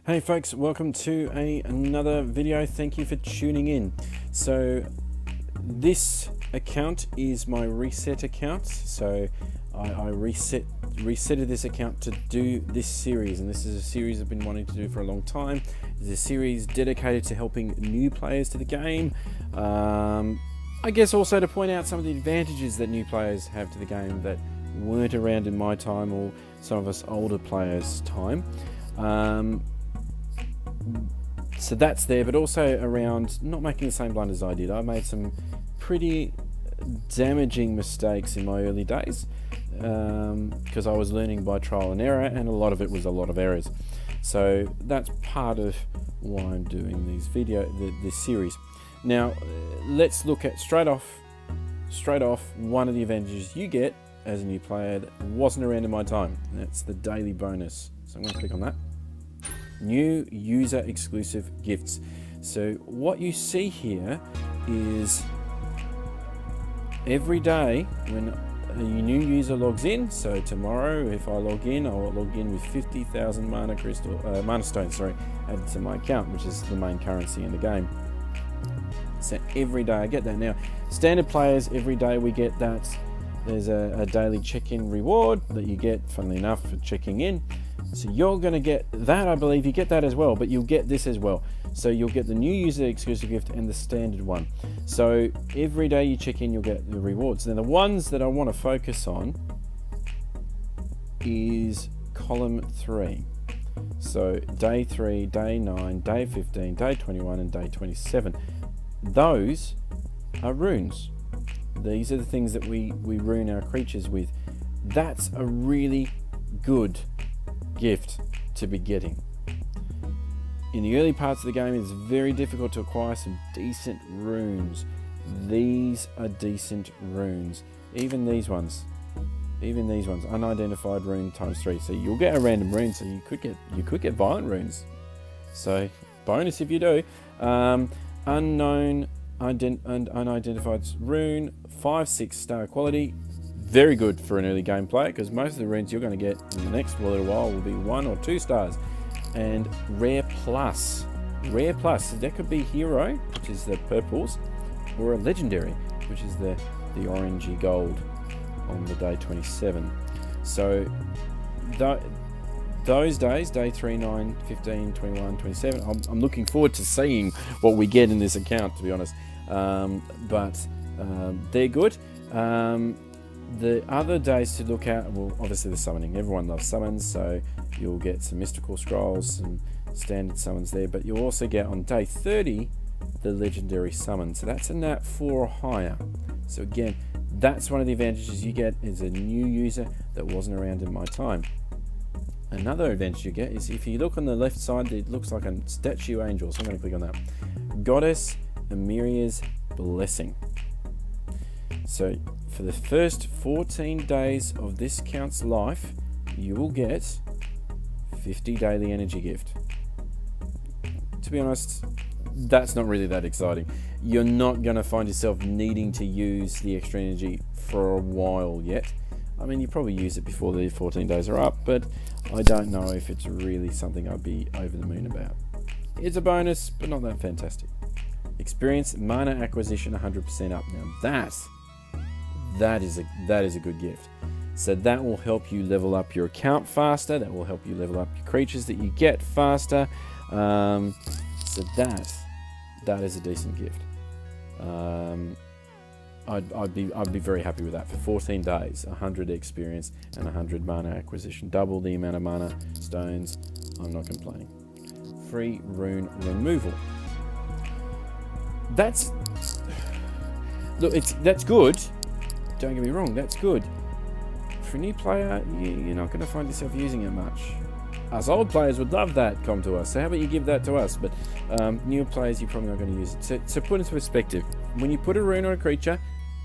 Hey folks, welcome to another video. Thank you for tuning in. So this account is my reset account. So I resetted this account to do this series, and this is a series I've been wanting to do for a long time. It's a series dedicated to helping new players to the game. I guess also to point out some of the advantages that new players have to the game that weren't around in my time or some of us older players' time. So that's there, but also around not making the same blunders I did. I made some pretty damaging mistakes in my early days because I was learning by trial and error, and a lot of it was a lot of errors. So that's part of why I'm doing this series. Now let's look at straight off one of the advantages you get as a new player that wasn't around in my time, and that's the daily bonus. So I'm going to click on that. New user exclusive gifts. So what you see here is every day when a new user logs in. So tomorrow, if I log in, I'll log in with 50,000 mana stones, added to my account, which is the main currency in the game. So every day I get that. Now, standard players, every day we get that. There's a daily check-in reward that you get, funnily enough, for checking in. So you're going to get that, I believe. You get that as well, but you'll get this as well. So you'll get the new user exclusive gift and the standard one. So every day you check in, you'll get the rewards. Now the ones that I want to focus on is column 3. So day 3, day 9, day 15, day 21, and day 27. Those are runes. These are the things that we rune our creatures with. That's a really good gift to be getting. In the early parts of the game, it's very difficult to acquire some decent runes. These are decent runes. Even these ones, unidentified rune ×3. So you'll get a random rune. So you could get violent runes. So bonus if you do. Unknown and unidentified rune, 5-6 star quality. Very good for an early game player, because most of the runes you're going to get in the next little while will be 1 or 2 stars. And rare plus, so that could be hero, which is the purples, or a legendary, which is the orangey gold on the day 27. So those days, day 3, 9, 15, 21, 27, I'm looking forward to seeing what we get in this account, to be honest. But they're good. The other days to look at, well, obviously the summoning. Everyone loves summons, so you'll get some mystical scrolls and standard summons there, but you'll also get on day 30 the legendary summon. So that's a nat 4 or higher. So again, that's one of the advantages you get as a new user that wasn't around in my time. Another advantage you get is if you look on the left side, it looks like a statue angel. So I'm going to click on that. Goddess Amiria's Blessing. So for the first 14 days of this account's life, you will get 50 daily energy gift. To be honest, that's not really that exciting. You're not going to find yourself needing to use the extra energy for a while yet. I mean, you probably use it before the 14 days are up, but I don't know if it's really something I'd be over the moon about. It's a bonus, but not that fantastic. Experience mana acquisition 100% up. Now that is a good gift. So that will help you level up your account faster. That will help you level up your creatures that you get faster. So that is a decent gift. I'd be very happy with that for 14 days. 100 experience and 100 mana acquisition. Double the amount of mana stones. I'm not complaining. Free rune removal. That's good. Don't get me wrong, that's good. For a new player, you're not going to find yourself using it much. Us old players would love that come to us, so how about you give that to us? But new players, you're probably not going to use it. So put into perspective, when you put a rune on a creature,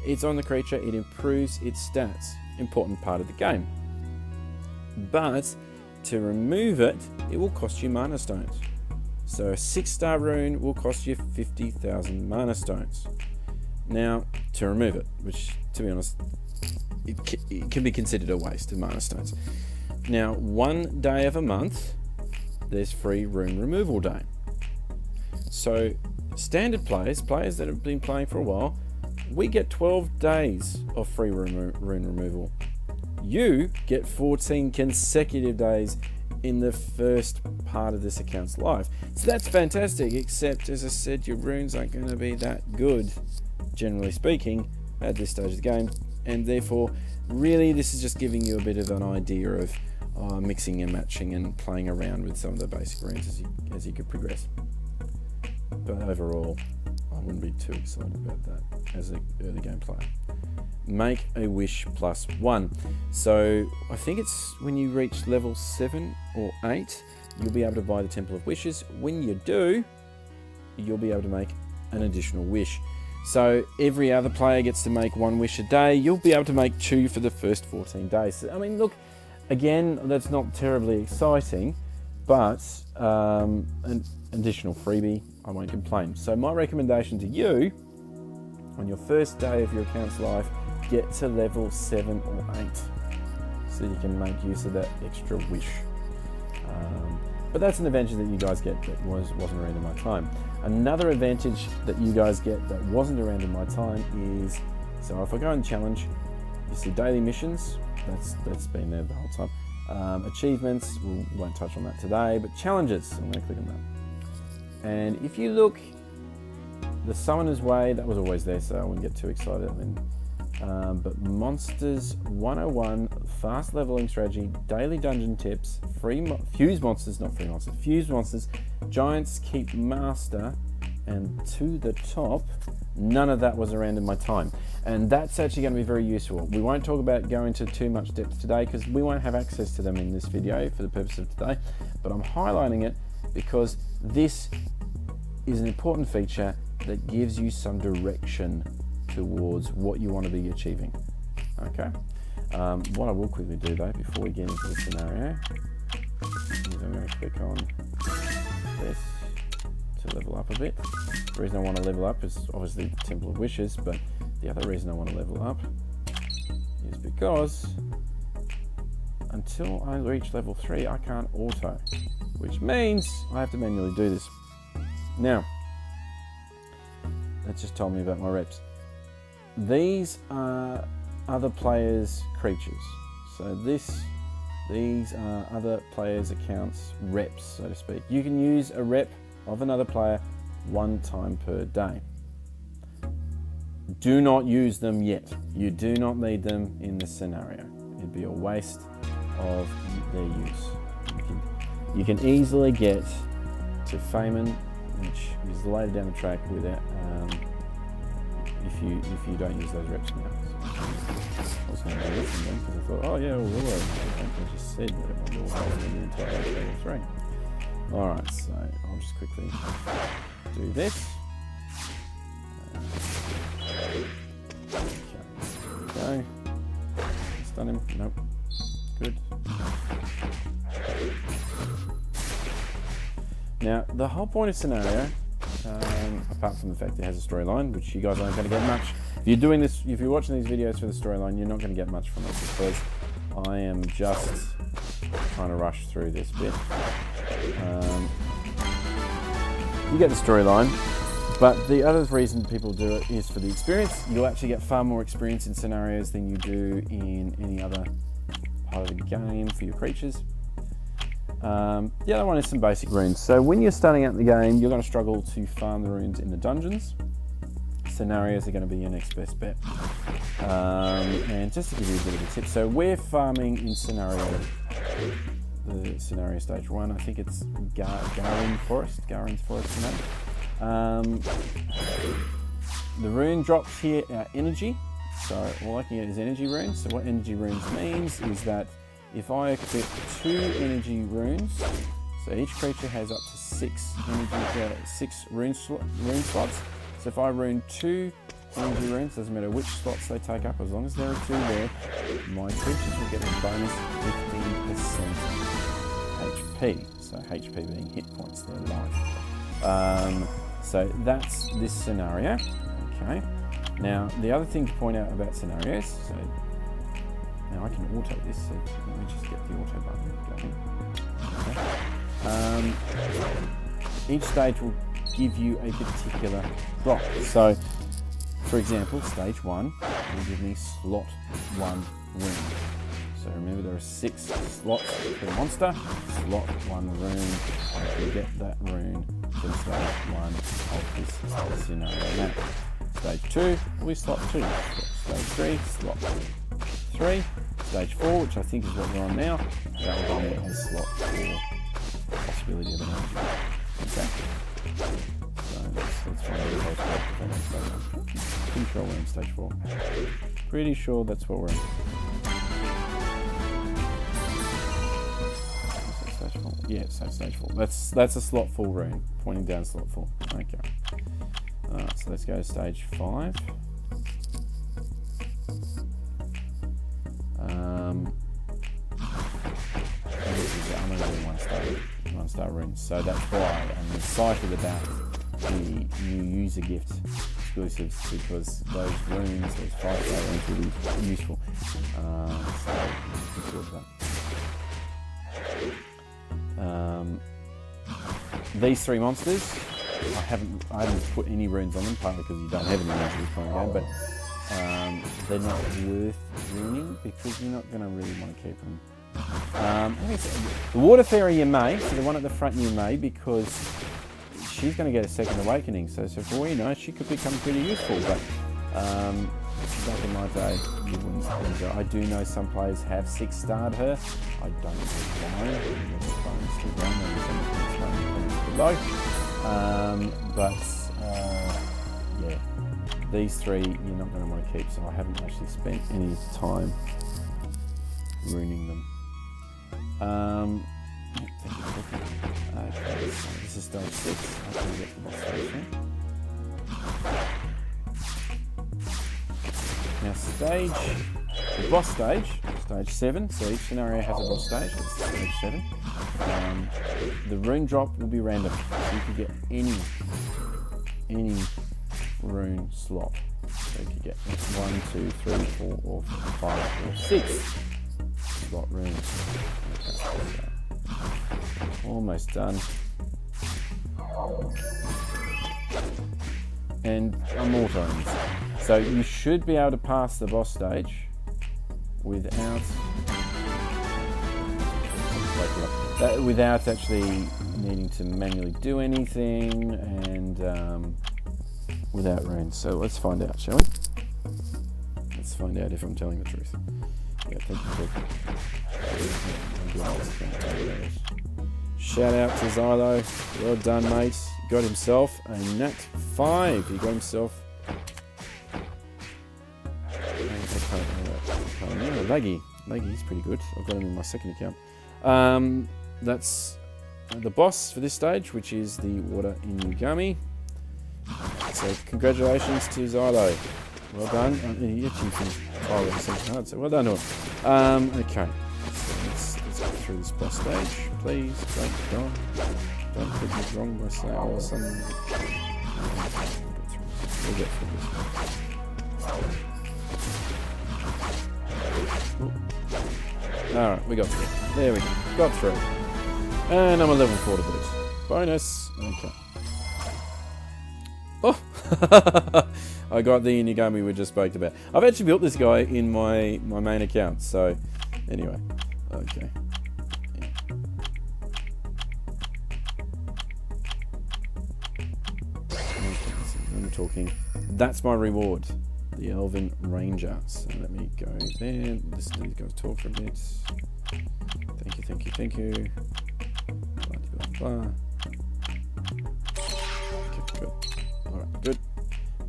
it's on the creature, it improves its stats. Important part of the game. But to remove it, it will cost you mana stones. So a 6-star rune will cost you 50,000 mana stones. Now, to remove it, which, to be honest, it can be considered a waste of mana stones. Now, one day of a month, there's free rune removal day. So standard players that have been playing for a while, we get 12 days of free rune removal. You get 14 consecutive days in the first part of this account's life. So that's fantastic, except as I said, your runes aren't going to be that good, generally speaking, at this stage of the game, and therefore really this is just giving you a bit of an idea of mixing and matching and playing around with some of the basic runes as you could progress. But overall, I wouldn't be too excited about that as an early game player. Make a wish +1. So I think it's when you reach level 7 or 8, you'll be able to buy the Temple of Wishes. When you do, you'll be able to make an additional wish. So every other player gets to make 1 wish a day. You'll be able to make 2 for the first 14 days. So, I mean, look, again, that's not terribly exciting, but an additional freebie, I won't complain. So my recommendation to you, on your first day of your account's life, get to level 7 or 8 so you can make use of that extra wish. But that's an advantage that you guys get that wasn't around in my time. Another advantage that you guys get that wasn't around in my time is, so if I go and challenge, you see daily missions, that's been there the whole time. Achievements, we won't touch on that today, but challenges, I'm going to click on that. And if you look, the Summoner's Way, that was always there, so I wouldn't get too excited. I mean, but Monsters 101, fast leveling strategy, daily dungeon tips, fuse monsters, not free monsters, fuse monsters, Giants Keep Master, and to the top, none of that was around in my time. And that's actually going to be very useful. We won't talk about going to too much depth today because we won't have access to them in this video for the purpose of today, but I'm highlighting it because this is an important feature that gives you some direction towards what you want to be achieving. Okay. What I will quickly do though, before we get into the scenario, is I'm going to click on this to level up a bit. The reason I want to level up is obviously Temple of Wishes, but the other reason I want to level up is because until I reach level 3, I can't auto, which means I have to manually do this. Now, that just told me about my reps. These are other players' creatures. So these are other players' accounts reps, so to speak. You can use a rep of another player 1 time per day. Do not use them yet. You do not need them in this scenario. It'd be a waste of their use. You can easily get to Feynman, which is later down the track without if you don't use those reps now. So I was going to do this again because I thought, oh yeah, I just said that it will hold in the entire level 3. Alright, so I'll just quickly do this. Okay, there we go. Stun him. Nope. Good. Now, the whole point of scenario, apart from the fact that it has a storyline, which you guys aren't going to get much. If you're doing this, if you're watching these videos for the storyline, you're not going to get much from it because I am just trying to rush through this bit. You get the storyline, but the other reason people do it is for the experience. You'll actually get far more experience in scenarios than you do in any other part of the game for your creatures. The other one is some basic runes. So when you're starting out in the game, you're going to struggle to farm the runes in the dungeons. Scenarios are going to be your next best bet. And just to give you a bit of a tip, so we're farming in the scenario stage 1. I think it's Garen Forest. Garen's Forest name. The rune drops here are energy. So all I can get is energy runes. So what energy runes means is that if I equip 2 energy runes, so each creature has up to 6 rune slots. So if I rune 2 energy runes, doesn't matter which slots they take up, as long as there are 2 there, my creatures will get a bonus 15% HP. So HP being hit points, their life. So that's this scenario. Okay. Now the other thing to point out about scenarios, so now I can auto this, so let me just get the auto button going. Okay. each stage will give you a particular drop. So, for example, stage 1 will give me slot 1 rune. So remember, there are 6 slots per monster. Slot 1 rune. I can get that rune from stage 1 of this scenario map. Stage 2 will be slot 2. Stage 3, slot 3. Stage 4, which I think is what we're on now, that will be a slot 4 possibility of an energy. Okay. So let's find out how it's going. Pretty sure we're in stage 4. Pretty sure that's what we're in. Stage 4. Yeah, so stage 4. That's a slot 4 rune, pointing down slot 4. Okay. Alright, so let's go to stage 5. This is I'm only doing 1 star runes, so that's why I'm excited about the new user gift exclusives, because those runes, those 5-star runes, will be useful. So let's look at that. These 3 monsters, I haven't put any runes on them, partly because you don't have any runes in this point game, but they're not worth ruining because you're not going to really want to keep them. The water fairy you may, so the one at the front you may, because she's going to get a second awakening, so for all you know, she could become pretty useful, but back in my day, you wouldn't. I do know some players have 6-starred her. I don't know why. Yeah, these 3 you're not going to want to keep, so I haven't actually spent any time ruining them. Okay, so this is stage 6. I can get the boss stage here. Now the boss stage, stage 7, so each scenario has a boss stage, this is stage 7. The rune drop will be random, so you can get any rune slot. So you can get 1, 2, 3, 4, or 5, or 6 slot runes. Okay, so almost done. And I'm autoing this. So you should be able to pass the boss stage without actually needing to manually do anything, and without runes. So let's find out, shall we? Let's find out if I'm telling the truth. Yeah, thank you. Shout out to Xylo. Well done, mate. He got himself a Nat 5. He got himself Laggy. He's pretty good. I've got him in my second account. That's the boss for this stage, which is the Water Inugami. So congratulations to Xylo. Well done. He actually finished the second card, so well done to him. Okay, so let's go through this boss stage. Please don't put me wrong by saying all of a sudden. We'll get through this. Alright, we got through. There we go. Got through. And I'm a level 4 to boot. Bonus. Okay. Oh! I got the Inugami we just spoke about. I've actually built this guy in my main account, so anyway. Okay. Yeah. I'm talking. That's my reward. The Elven Ranger. So let me go there. Listen to these guys talk for a bit. Thank you. Blah, blah, blah. Okay, good. Alright, good.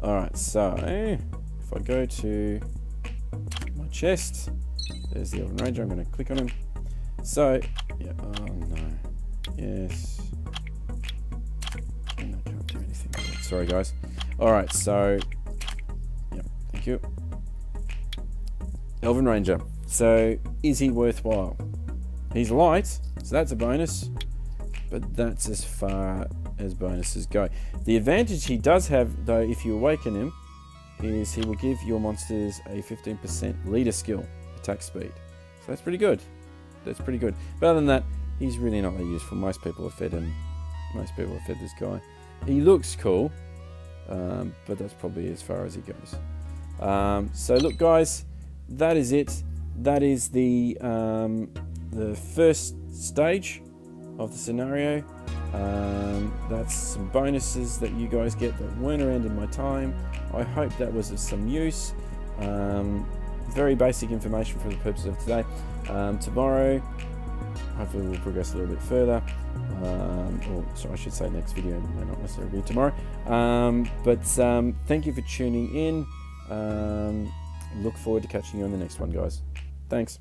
Alright, so if I go to my chest, there's the Elven Ranger. I'm going to click on him. So, yeah, oh no. Yes. And I can't do anything with it. Sorry, guys. Alright, so, yeah, thank you. Elven Ranger. So, is he worthwhile? He's light, so that's a bonus, but that's as far as bonuses go. The advantage he does have, though, if you awaken him, is he will give your monsters a 15% leader skill, attack speed. So that's pretty good. But other than that, he's really not that useful. Most people have fed him most people have fed this guy. He looks cool, but that's probably as far as he goes. So look, guys, that is it. That is the first stage of the scenario. That's some bonuses that you guys get that weren't around in my time. I hope that was of some use. Very basic information for the purpose of today. Tomorrow, hopefully we'll progress a little bit further. Or sorry, I should say next video, may not necessarily be tomorrow. But thank you for tuning in. Look forward to catching you on the next one, guys. Thanks.